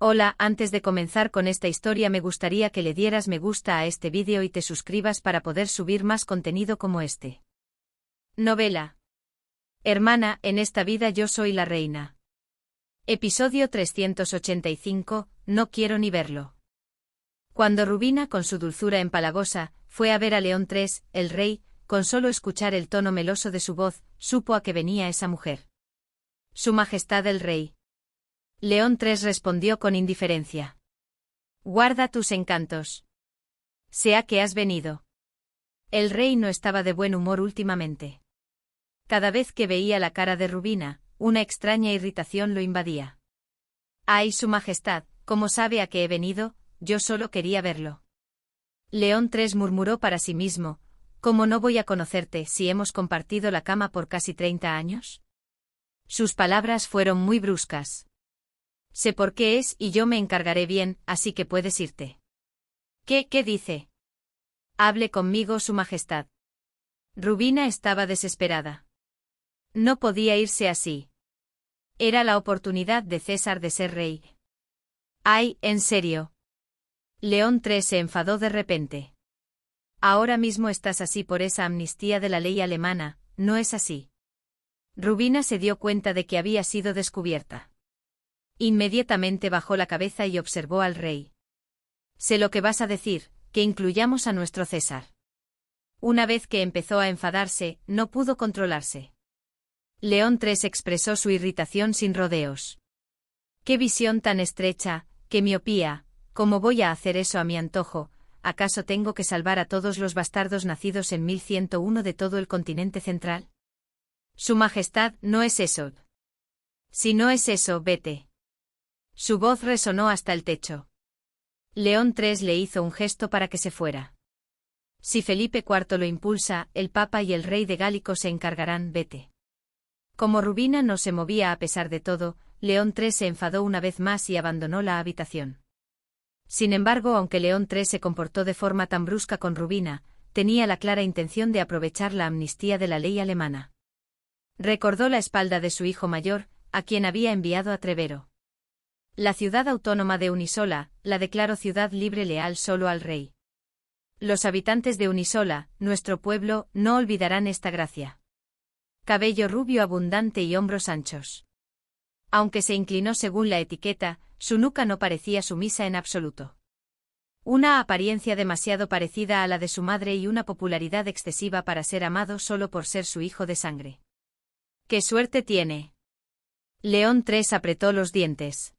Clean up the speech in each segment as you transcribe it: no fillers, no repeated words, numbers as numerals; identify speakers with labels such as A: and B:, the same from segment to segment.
A: Hola, antes de comenzar con esta historia me gustaría que le dieras me gusta a este vídeo y te suscribas para poder subir más contenido como este. Novela. Hermana, en esta vida yo soy la reina. Episodio 385, no quiero ni verlo. Cuando Rubina, con su dulzura empalagosa, fue a ver a León III, el rey, con solo escuchar el tono meloso de su voz, supo a qué venía esa mujer. Su Majestad el Rey. León III respondió con indiferencia. Guarda tus encantos. Sé a qué has venido. El rey no estaba de buen humor últimamente. Cada vez que veía la cara de Rubina, una extraña irritación lo invadía. Ay, Su Majestad, ¿cómo sabe a qué he venido? Yo solo quería verlo. León III murmuró para sí mismo, ¿cómo no voy a conocerte si hemos compartido la cama por casi 30 años? Sus palabras fueron muy bruscas. Sé por qué es y yo me encargaré bien, así que puedes irte. ¿Qué dice? Hable conmigo, Su Majestad. Rubina estaba desesperada. No podía irse así. Era la oportunidad de César de ser rey. Ay, ¿en serio? León III se enfadó de repente. Ahora mismo estás así por esa amnistía de la ley alemana, ¿no es así? Rubina se dio cuenta de que había sido descubierta. Inmediatamente bajó la cabeza y observó al rey. Sé lo que vas a decir, que incluyamos a nuestro César. Una vez que empezó a enfadarse, no pudo controlarse. León III expresó su irritación sin rodeos. ¡Qué visión tan estrecha, qué miopía! ¿Cómo voy a hacer eso a mi antojo? ¿Acaso tengo que salvar a todos los bastardos nacidos en 1101 de todo el continente central? Su Majestad, no es eso. Si no es eso, vete. Su voz resonó hasta el techo. León III le hizo un gesto para que se fuera. Si Felipe IV lo impulsa, el Papa y el rey de Gálico se encargarán, vete. Como Rubina no se movía a pesar de todo, León III se enfadó una vez más y abandonó la habitación. Sin embargo, aunque León III se comportó de forma tan brusca con Rubina, tenía la clara intención de aprovechar la amnistía de la ley alemana. Recordó la espalda de su hijo mayor, a quien había enviado a Trevero. La ciudad autónoma de Unisola, la declaró ciudad libre leal solo al rey. Los habitantes de Unisola, nuestro pueblo, no olvidarán esta gracia. Cabello rubio abundante y hombros anchos. Aunque se inclinó según la etiqueta, su nuca no parecía sumisa en absoluto. Una apariencia demasiado parecida a la de su madre y una popularidad excesiva para ser amado solo por ser su hijo de sangre. ¡Qué suerte tiene! León III apretó los dientes.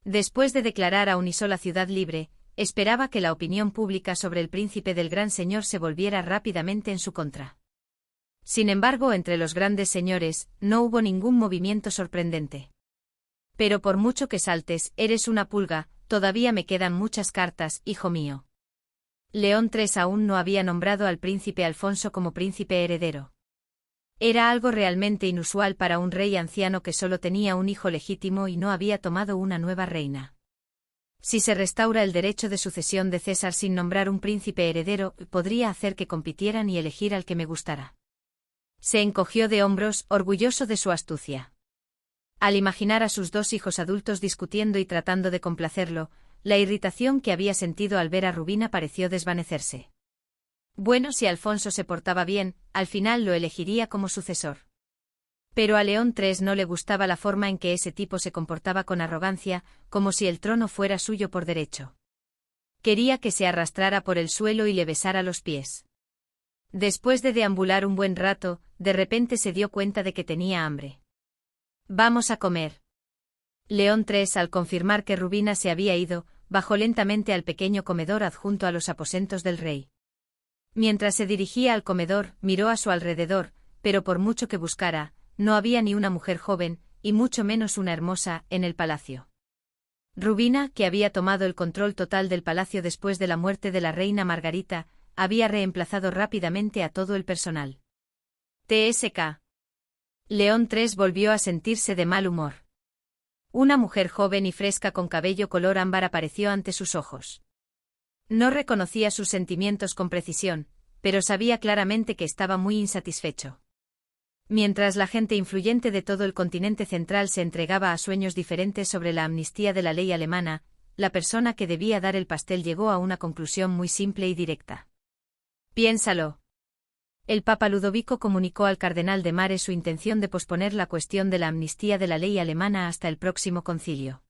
A: Después de declarar a Unisola ciudad libre, esperaba que la opinión pública sobre el príncipe del gran señor se volviera rápidamente en su contra. Sin embargo, entre los grandes señores, no hubo ningún movimiento sorprendente. Pero por mucho que saltes, eres una pulga, todavía me quedan muchas cartas, hijo mío. León III aún no había nombrado al príncipe Alfonso como príncipe heredero. Era algo realmente inusual para un rey anciano que solo tenía un hijo legítimo y no había tomado una nueva reina. Si se restaura el derecho de sucesión de César sin nombrar un príncipe heredero, podría hacer que compitieran y elegir al que me gustara. Se encogió de hombros, orgulloso de su astucia. Al imaginar a sus dos hijos adultos discutiendo y tratando de complacerlo, la irritación que había sentido al ver a Rubina pareció desvanecerse. Bueno, si Alfonso se portaba bien, al final lo elegiría como sucesor. Pero a León III no le gustaba la forma en que ese tipo se comportaba con arrogancia, como si el trono fuera suyo por derecho. Quería que se arrastrara por el suelo y le besara los pies. Después de deambular un buen rato, de repente se dio cuenta de que tenía hambre. Vamos a comer. León III, al confirmar que Rubina se había ido, bajó lentamente al pequeño comedor adjunto a los aposentos del rey. Mientras se dirigía al comedor, miró a su alrededor, pero por mucho que buscara, no había ni una mujer joven, y mucho menos una hermosa, en el palacio. Rubina, que había tomado el control total del palacio después de la muerte de la reina Margarita, había reemplazado rápidamente a todo el personal. TSK. León III volvió a sentirse de mal humor. Una mujer joven y fresca con cabello color ámbar apareció ante sus ojos. No reconocía sus sentimientos con precisión, pero sabía claramente que estaba muy insatisfecho. Mientras la gente influyente de todo el continente central se entregaba a sueños diferentes sobre la amnistía de la ley alemana, la persona que debía dar el pastel llegó a una conclusión muy simple y directa. Piénsalo. El Papa Ludovico comunicó al cardenal de Mare su intención de posponer la cuestión de la amnistía de la ley alemana hasta el próximo concilio.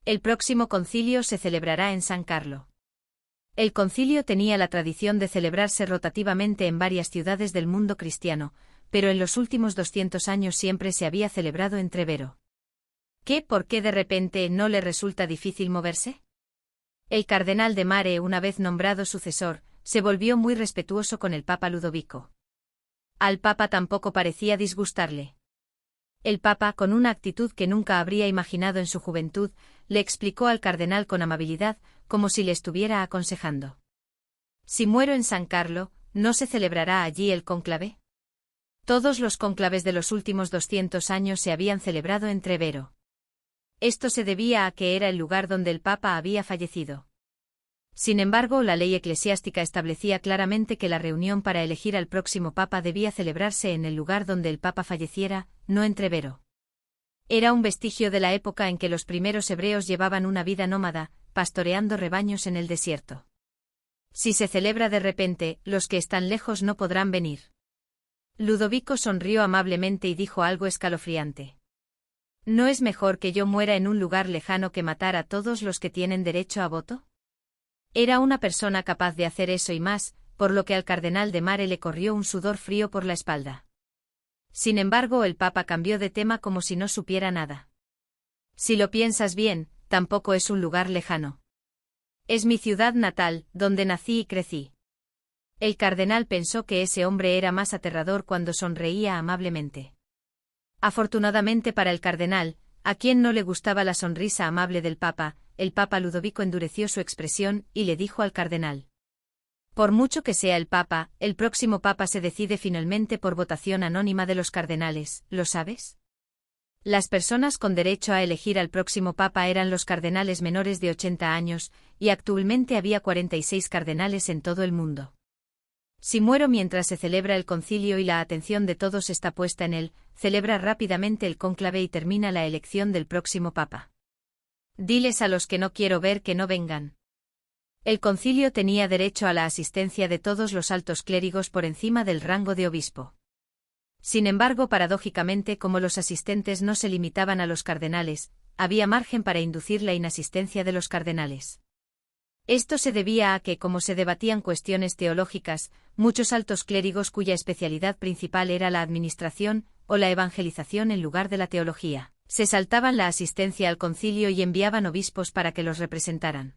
A: El próximo concilio se celebrará en San Carlo. El concilio tenía la tradición de celebrarse rotativamente en varias ciudades del mundo cristiano, pero en los últimos 200 años siempre se había celebrado en Trevero. ¿Por qué de repente no le resulta difícil moverse? El cardenal de Mare, una vez nombrado sucesor, se volvió muy respetuoso con el Papa Ludovico. Al Papa tampoco parecía disgustarle. El Papa, con una actitud que nunca habría imaginado en su juventud, le explicó al cardenal con amabilidad, como si le estuviera aconsejando. Si muero en San Carlo, ¿no se celebrará allí el cónclave? Todos los cónclaves de los últimos 200 años se habían celebrado en Trevero. Esto se debía a que era el lugar donde el Papa había fallecido. Sin embargo, la ley eclesiástica establecía claramente que la reunión para elegir al próximo Papa debía celebrarse en el lugar donde el Papa falleciera, no en Trevero. Era un vestigio de la época en que los primeros hebreos llevaban una vida nómada, pastoreando rebaños en el desierto. Si se celebra de repente, los que están lejos no podrán venir. Ludovico sonrió amablemente y dijo algo escalofriante. ¿No es mejor que yo muera en un lugar lejano que matar a todos los que tienen derecho a voto? Era una persona capaz de hacer eso y más, por lo que al cardenal de Mare le corrió un sudor frío por la espalda. Sin embargo, el Papa cambió de tema como si no supiera nada. Si lo piensas bien, tampoco es un lugar lejano. Es mi ciudad natal, donde nací y crecí. El cardenal pensó que ese hombre era más aterrador cuando sonreía amablemente. Afortunadamente para el cardenal, a quien no le gustaba la sonrisa amable del Papa, el Papa Ludovico endureció su expresión y le dijo al cardenal. Por mucho que sea el Papa, el próximo Papa se decide finalmente por votación anónima de los cardenales, ¿lo sabes? Las personas con derecho a elegir al próximo Papa eran los cardenales menores de 80 años, y actualmente había 46 cardenales en todo el mundo. Si muero mientras se celebra el concilio y la atención de todos está puesta en él, celebra rápidamente el cónclave y termina la elección del próximo Papa. Diles a los que no quiero ver que no vengan. El concilio tenía derecho a la asistencia de todos los altos clérigos por encima del rango de obispo. Sin embargo, paradójicamente, como los asistentes no se limitaban a los cardenales, había margen para inducir la inasistencia de los cardenales. Esto se debía a que, como se debatían cuestiones teológicas, muchos altos clérigos cuya especialidad principal era la administración o la evangelización en lugar de la teología, se saltaban la asistencia al concilio y enviaban obispos para que los representaran.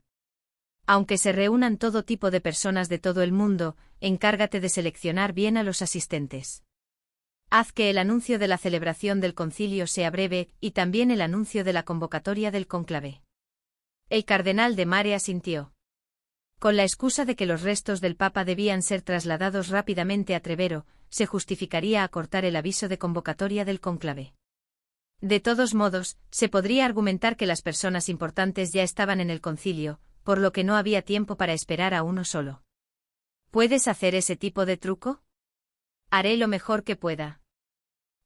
A: Aunque se reúnan todo tipo de personas de todo el mundo, encárgate de seleccionar bien a los asistentes. Haz que el anuncio de la celebración del concilio sea breve, y también el anuncio de la convocatoria del cónclave. El cardenal de Mare asintió. Con la excusa de que los restos del Papa debían ser trasladados rápidamente a Trevero, se justificaría acortar el aviso de convocatoria del cónclave. De todos modos, se podría argumentar que las personas importantes ya estaban en el concilio, por lo que no había tiempo para esperar a uno solo. ¿Puedes hacer ese tipo de truco? Haré lo mejor que pueda.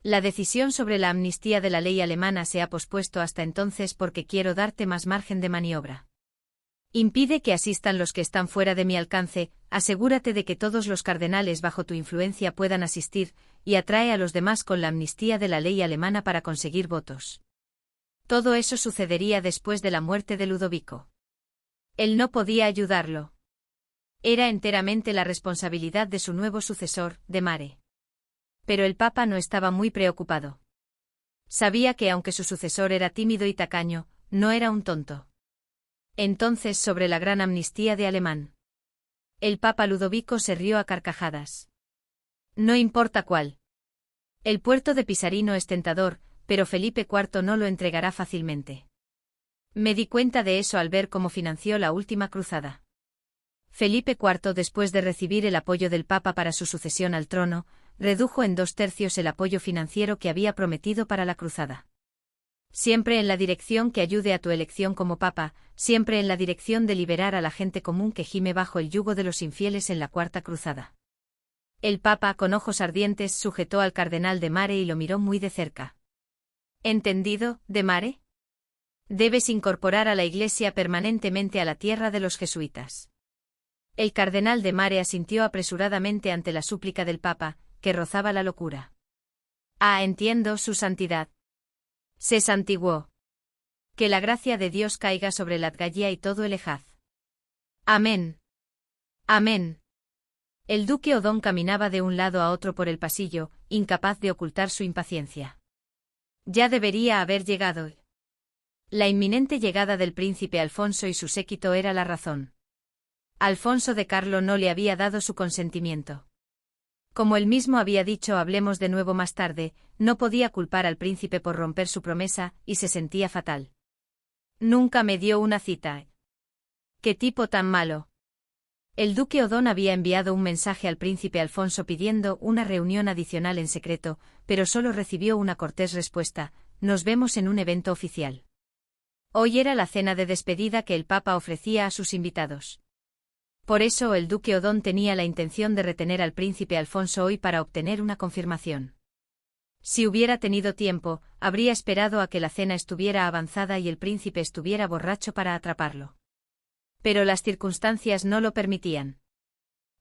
A: La decisión sobre la amnistía de la ley alemana se ha pospuesto hasta entonces porque quiero darte más margen de maniobra. Impide que asistan los que están fuera de mi alcance, asegúrate de que todos los cardenales bajo tu influencia puedan asistir, y atrae a los demás con la amnistía de la ley alemana para conseguir votos. Todo eso sucedería después de la muerte de Ludovico. Él no podía ayudarlo. Era enteramente la responsabilidad de su nuevo sucesor, de Mare. Pero el Papa no estaba muy preocupado. Sabía que aunque su sucesor era tímido y tacaño, no era un tonto. Entonces sobre la gran amnistía de Alemán. El Papa Ludovico se rió a carcajadas. No importa cuál. El puerto de Pisarino es tentador, pero Felipe IV no lo entregará fácilmente. Me di cuenta de eso al ver cómo financió la última cruzada. Felipe IV, después de recibir el apoyo del Papa para su sucesión al trono, redujo en 2/3 el apoyo financiero que había prometido para la cruzada. Siempre en la dirección que ayude a tu elección como Papa, siempre en la dirección de liberar a la gente común que gime bajo el yugo de los infieles en la Cuarta Cruzada. El Papa, con ojos ardientes, sujetó al cardenal de Mare y lo miró muy de cerca. ¿Entendido, de Mare? Debes incorporar a la Iglesia permanentemente a la tierra de los jesuitas. El cardenal de Mare asintió apresuradamente ante la súplica del Papa, que rozaba la locura. Ah, entiendo, su santidad. Se santiguó. Que la gracia de Dios caiga sobre la Adgallía y todo el Hejaz. Amén. Amén. El duque Odón caminaba de un lado a otro por el pasillo, incapaz de ocultar su impaciencia. Ya debería haber llegado. La inminente llegada del príncipe Alfonso y su séquito era la razón. Alfonso de Carlo no le había dado su consentimiento. Como él mismo había dicho, hablemos de nuevo más tarde, no podía culpar al príncipe por romper su promesa, y se sentía fatal. Nunca me dio una cita. ¡Qué tipo tan malo! El duque Odón había enviado un mensaje al príncipe Alfonso pidiendo una reunión adicional en secreto, pero solo recibió una cortés respuesta: nos vemos en un evento oficial. Hoy era la cena de despedida que el Papa ofrecía a sus invitados. Por eso el duque Odón tenía la intención de retener al príncipe Alfonso hoy para obtener una confirmación. Si hubiera tenido tiempo, habría esperado a que la cena estuviera avanzada y el príncipe estuviera borracho para atraparlo. Pero las circunstancias no lo permitían.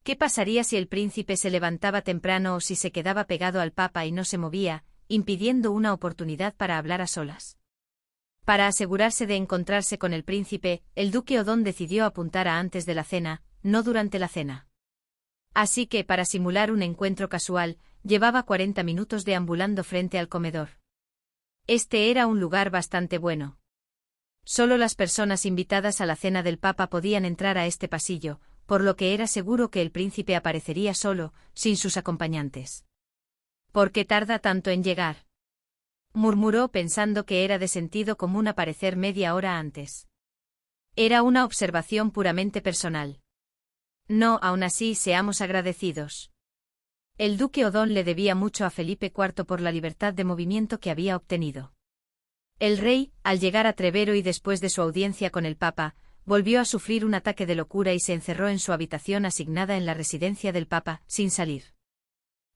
A: ¿Qué pasaría si el príncipe se levantaba temprano o si se quedaba pegado al Papa y no se movía, impidiendo una oportunidad para hablar a solas? Para asegurarse de encontrarse con el príncipe, el duque Odón decidió apuntar a antes de la cena, no durante la cena. Así que, para simular un encuentro casual, llevaba 40 minutos deambulando frente al comedor. Este era un lugar bastante bueno. Solo las personas invitadas a la cena del Papa podían entrar a este pasillo, por lo que era seguro que el príncipe aparecería solo, sin sus acompañantes. ¿Por qué tarda tanto en llegar?, murmuró pensando que era de sentido común aparecer media hora antes. Era una observación puramente personal. No, aún así, seamos agradecidos. El duque Odón le debía mucho a Felipe IV por la libertad de movimiento que había obtenido. El rey, al llegar a Trevero y después de su audiencia con el Papa, volvió a sufrir un ataque de locura y se encerró en su habitación asignada en la residencia del Papa, sin salir.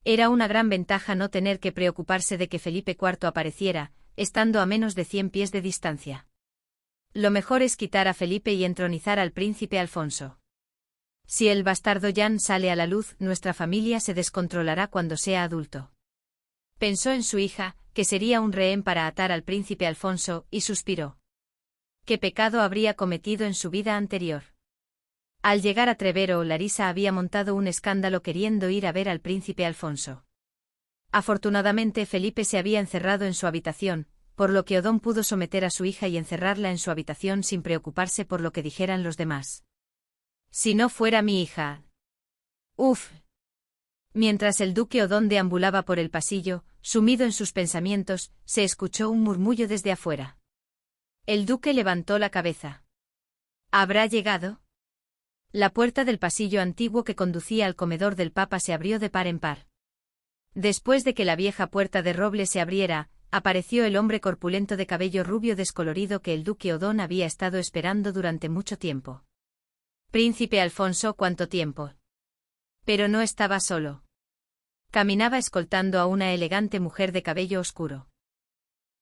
A: Era una gran ventaja no tener que preocuparse de que Felipe IV apareciera, estando a menos de 100 pies de distancia. Lo mejor es quitar a Felipe y entronizar al príncipe Alfonso. Si el bastardo Jan sale a la luz, nuestra familia se descontrolará cuando sea adulto. Pensó en su hija, que sería un rehén para atar al príncipe Alfonso, y suspiró. ¿Qué pecado habría cometido en su vida anterior? Al llegar a Trevero, Larisa había montado un escándalo queriendo ir a ver al príncipe Alfonso. Afortunadamente Felipe se había encerrado en su habitación, por lo que Odón pudo someter a su hija y encerrarla en su habitación sin preocuparse por lo que dijeran los demás. Si no fuera mi hija. Uf. Mientras el duque Odón deambulaba por el pasillo, sumido en sus pensamientos, se escuchó un murmullo desde afuera. El duque levantó la cabeza. ¿Habrá llegado? La puerta del pasillo antiguo que conducía al comedor del Papa se abrió de par en par. Después de que la vieja puerta de roble se abriera, apareció el hombre corpulento de cabello rubio descolorido que el duque Odón había estado esperando durante mucho tiempo. Príncipe Alfonso, ¿cuánto tiempo? Pero no estaba solo. Caminaba escoltando a una elegante mujer de cabello oscuro.